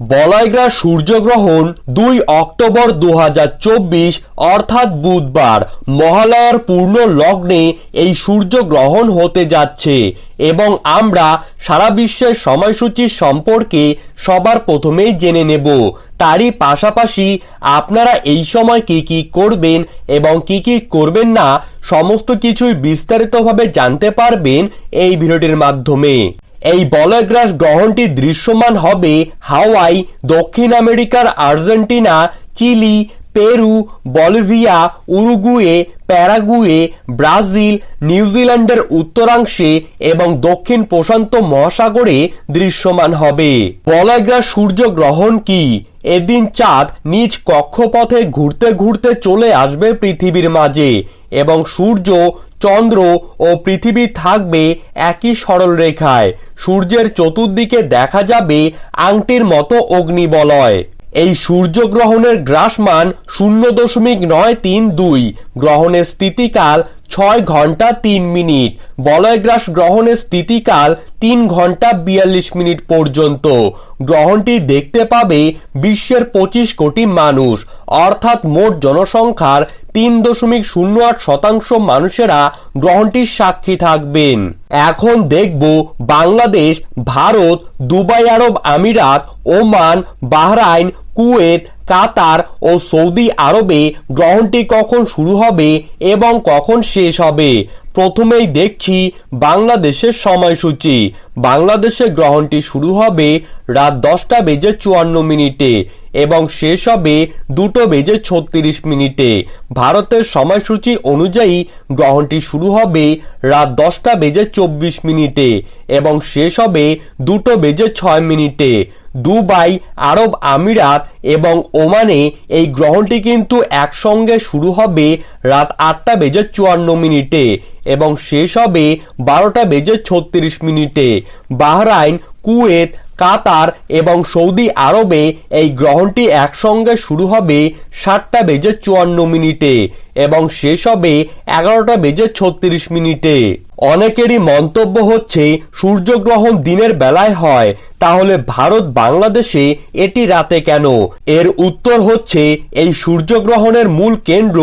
বলয়গ্রাস সূর্যগ্রহণ 2 অক্টোবর 2024 অর্থাৎ বুধবার মহালয়ার পূর্ণ লগ্নে এই সূর্যগ্রহণ হতে যাচ্ছে এবং আমরা সারা বিশ্বের সময়সূচি সম্পর্কে সবার প্রথমেই জেনে নেব। তারই পাশাপাশি আপনারা এই সময় কি কি করবেন এবং কি কি করবেন না সমস্ত কিছুই বিস্তারিতভাবে জানতে পারবেন এই ভিডিওটির মাধ্যমে। এই বলয়গ্রাস গ্রহণটি দৃশ্যমান হবে হাওয়াই, দক্ষিণ আমেরিকার Argentina, Chile, Peru, Bolivia, Uruguay, Paraguay, Brazil, নিউজিল্যান্ডের উত্তরাংশে এবং দক্ষিণ প্রশান্ত মহাসাগরে দৃশ্যমান হবে। বলয়গ্রাস সূর্যগ্রহণ কি? এদিন চাঁদ নিজ কক্ষপথে ঘুরতে ঘুরতে চলে আসবে পৃথিবীর মাঝে এবং সূর্য, চন্দ্র ও পৃথিবী থাকবে একই সরল রেখায়। সূর্যের চতুর্দিকে দেখা যাবে আংটির মতো অগ্নিবলয়। এই সূর্যগ্রহণের গ্রাসমান 0.932। গ্রহণের স্থিতিকাল 6 ঘন্টা 3 মিনিট। বলয়গ্রাস গ্রহণের স্থিতিকাল 3 ঘন্টা 42 মিনিট পর্যন্ত। গ্রহণটি দেখতে পাবে বিশ্বের 25 কোটি মানুষ, অর্থাৎ মোট জনসংখ্যার 3.08% মানুষেরা গ্রহণটির সাক্ষী থাকবেন। এখন দেখব বাংলাদেশ, ভারত, দুবাই আরব আমিরাত, ওমান, বাহরাইন, কুয়েত, কাতার ও সৌদি আরবে গ্রহণটি কখন শুরু হবে এবং কখন শেষ হবে। প্রথমেই দেখছি বাংলাদেশের সময়সূচি। বাংলাদেশে গ্রহণটি শুরু হবে রাত 10:54 এবং শেষ হবে 2:36 ভারতের সময়সূচি অনুযায়ী গ্রহণটি শুরু হবে রাত 10:24 এবং শেষ হবে 2:06। দুবাই, আরব আমিরাত এবং ওমানে এই গ্রহণটি কিন্তু একসঙ্গে শুরু হবে রাত 8:54 এবং শেষ হবে 12:36। বাহরাইন, কুয়েত, কাতার এবং সৌদি আরবে এই গ্রহণটি একসঙ্গে শুরু হবে 7:54 এবং শেষ হবে 11:36। অনেকেরই মন্তব্য হচ্ছে সূর্যগ্রহণ দিনের বেলায় হয়, তাহলে ভারত বাংলাদেশে এটি রাতে কেন? এর উত্তর হচ্ছে এই সূর্যগ্রহণের মূল কেন্দ্র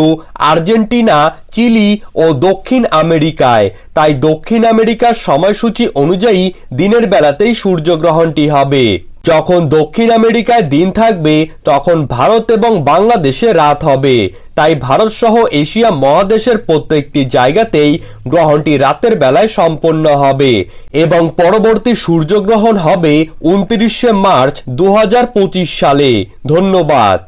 আর্জেন্টিনা, চিলি ও দক্ষিণ আমেরিকায়। তাই দক্ষিণ আমেরিকার সময়সূচি অনুযায়ী দিনের বেলাতেই সূর্যগ্রহণটি হবে। যখন দক্ষিণ আমেরিকায় দিন থাকবে তখন ভারত এবং বাংলাদেশে রাত হবে। তাই ভারত সহ এশিয়া মহাদেশের প্রত্যেকটি জায়গাতেই গ্রহণটি রাতের বেলায় সম্পন্ন হবে এবং পরবর্তী সূর্যগ্রহণ হবে 29 মার্চ 2025 সালে। ধন্যবাদ।